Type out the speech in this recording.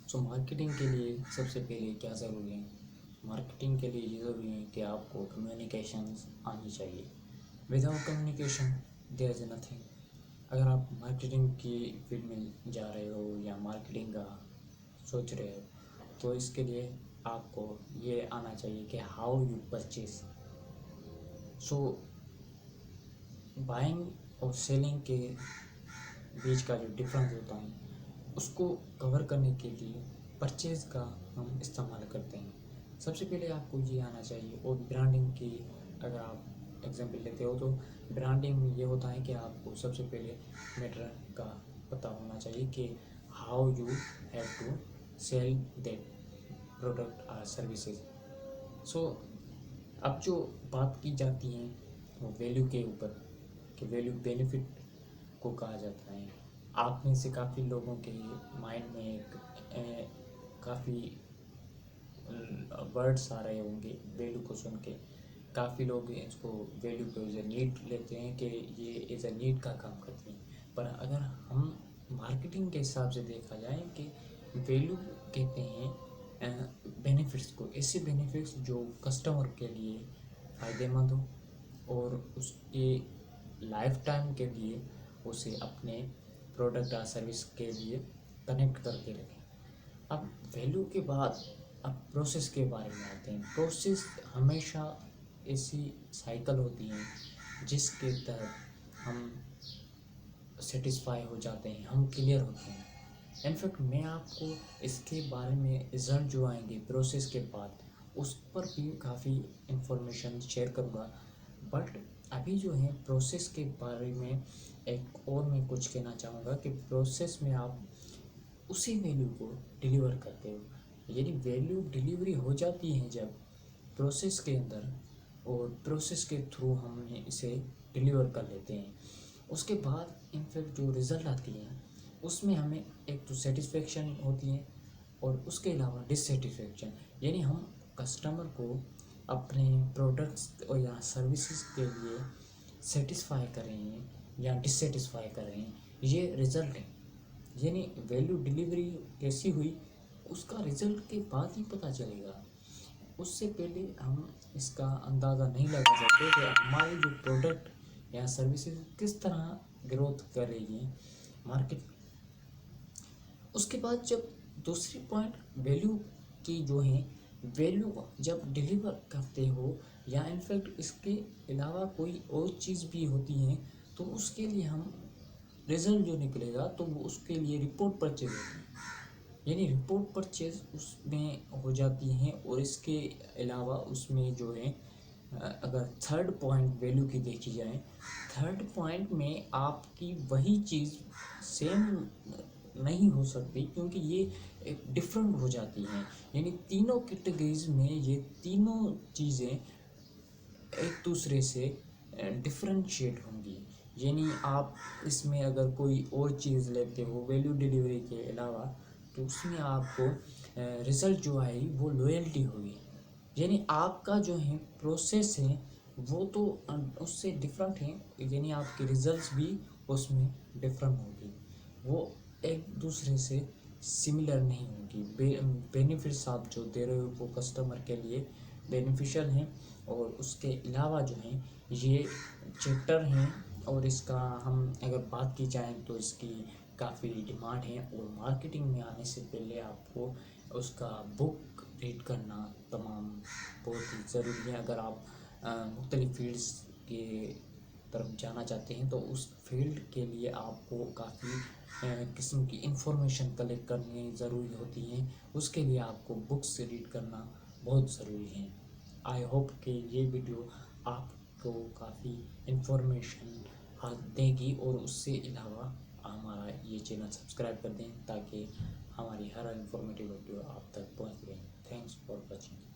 So marketing کے لیے سب سے پہلے کیا ضروری ہے؟ مارکیٹنگ کے لیے یہ ضروری ہے کہ آپ کو کمیونیکیشنز آنی چاہیے. Without communication there is nothing. اگر آپ مارکیٹنگ کی فیلڈ میں جا رہے ہو یا مارکیٹنگ کا سوچ رہے ہو تو اس کے لیے آپ کو یہ آنا چاہیے کہ how you purchase. So buying اور سیلنگ کے بیچ کا جو ڈفرینس ہوتا ہے اس کو کور کرنے کے لیے پرچیز کا ہم استعمال کرتے ہیں. سب سے پہلے آپ کو یہ آنا چاہیے. اور برانڈنگ کی اگر آپ ایگزامپل لیتے ہو تو برانڈنگ میں یہ ہوتا ہے کہ آپ کو سب سے پہلے میٹر کا پتہ ہونا چاہیے کہ how you have to sell that product اور سروسز. سو اب جو بات کی جاتی ہیں وہ ویلیو کے اوپر کہ ویلیو بینیفٹ کو کہا جاتا ہے. آپ میں سے کافی لوگوں کے مائنڈ میں ایک کافی ورڈس آ رہے ہوں گے ویلیو کو سن کے. کافی لوگ اس کو ویلیو کو ایز اے نیڈ لیتے ہیں کہ یہ ایز اے نیڈ کا کام کرتی ہیں. پر اگر ہم مارکیٹنگ کے حساب سے دیکھا جائے کہ ویلیو کہتے ہیں بینیفٹس کو، ایسے بینیفٹس جو کسٹمر کے لیے فائدہ مند ہو اور اس کے لائف ٹائم کے لیے اسے اپنے پروڈکٹ یا سروس کے لیے کنیکٹ کر کے رکھیں. اب ویلیو کے بعد اب پروسیس کے بارے میں آتے ہیں. پروسیس ہمیشہ ایسی سائیکل ہوتی ہیں جس کے تحت ہم سیٹسفائی ہو جاتے ہیں، ہم کلیئر ہوتے ہیں. انفیکٹ میں آپ کو اس کے بارے میں رزلٹ جو آئیں گے پروسیس کے بعد اس پر بھی کافی انفارمیشن شیئر کروں گا. بٹ ابھی جو ہے پروسیس کے بارے میں ایک اور میں کچھ کہنا چاہوں گا کہ پروسیس میں آپ اسی ویلیو کو ڈیلیور کرتے ہو. یعنی ویلیو ڈیلیوری ہو جاتی ہے جب پروسیس کے اندر، اور پروسیس کے تھرو ہم نے اسے ڈیلیور کر لیتے ہیں. اس کے بعد انفیکٹ جو رزلٹ آتی ہیں اس میں ہمیں ایک تو سیٹسفیکشن ہوتی ہے اور اس کے علاوہ ڈسسیٹسفیکشن. یعنی ہم کسٹمر کو اپنے پروڈکٹس یا سروسز کے لیے سیٹسفائی کر رہے ہیں یا ڈسسیٹسفائی کر رہے ہیں، یہ رزلٹ ہے. یعنی ویلیو ڈیلیوری کیسی ہوئی اس کا رزلٹ کے بعد ہی پتہ چلے گا. اس سے پہلے ہم اس کا اندازہ نہیں لگا سکتے کہ ہماری جو پروڈکٹ یا سروسز کس طرح گروتھ کر رہی ہیں مارکیٹ. اس کے بعد جب دوسری پوائنٹ ویلیو کی جو ہیں، ویلیو جب ڈیلیور کرتے ہو یا انفیکٹ اس کے علاوہ کوئی اور چیز بھی ہوتی ہیں تو اس کے لیے ہم رزلٹ جو نکلے گا تو وہ اس کے لیے رپورٹ پرچیز ہوتی ہے. یعنی رپورٹ پرچیز اس میں ہو جاتی ہیں. اور اس کے علاوہ اس میں جو ہے اگر تھرڈ پوائنٹ ویلیو کی دیکھی جائے، تھرڈ پوائنٹ میں آپ کی وہی چیز سیم نہیں ہو سکتی کیونکہ یہ ایک ڈفرینٹ ہو جاتی ہیں. یعنی تینوں کیٹیگریز میں یہ تینوں چیزیں ایک دوسرے سے ڈفرینشیٹ ہوں گی. یعنی آپ اس میں اگر کوئی اور چیز لیتے ہو ویلیو ڈیلیوری کے علاوہ تو اس میں آپ کو رزلٹ جو آئے گی وہ لویلٹی ہوگی. یعنی آپ کا جو ہے پروسیس ہے وہ تو اس سے ڈفرینٹ ہیں. یعنی آپ کے رزلٹس بھی اس میں ڈفرینٹ ہوگی، وہ ایک دوسرے سے سملر نہیں ہوگی. بینیفٹس آپ جو دے رہے ہو وہ کسٹمر کے لیے بینیفیشل ہیں. اور اس کے علاوہ جو ہیں یہ چیپٹر ہیں اور اس کا ہم اگر بات کی جائیں تو اس کی کافی ڈیمانڈ ہے. اور مارکیٹنگ میں آنے سے پہلے آپ کو اس کا بک ریڈ کرنا تمام بہت ہی ضروری ہے. اگر آپ مختلف فیلڈس کے طرف جانا چاہتے ہیں تو اس فیلڈ کے لیے آپ کو کافی قسم کی انفارمیشن کلیکٹ کرنی ضروری ہوتی ہیں. اس کے لیے آپ کو بکس ریڈ کرنا بہت ضروری ہے. آئی ہوپ کہ یہ ویڈیو آپ کو کافی انفارمیشن دے گی. اور اس سے علاوہ ہمارا یہ چینل سبسکرائب کر دیں تاکہ ہماری ہر انفارمیٹیو ویڈیو آپ تک پہنچ جائے. Thanks for watching.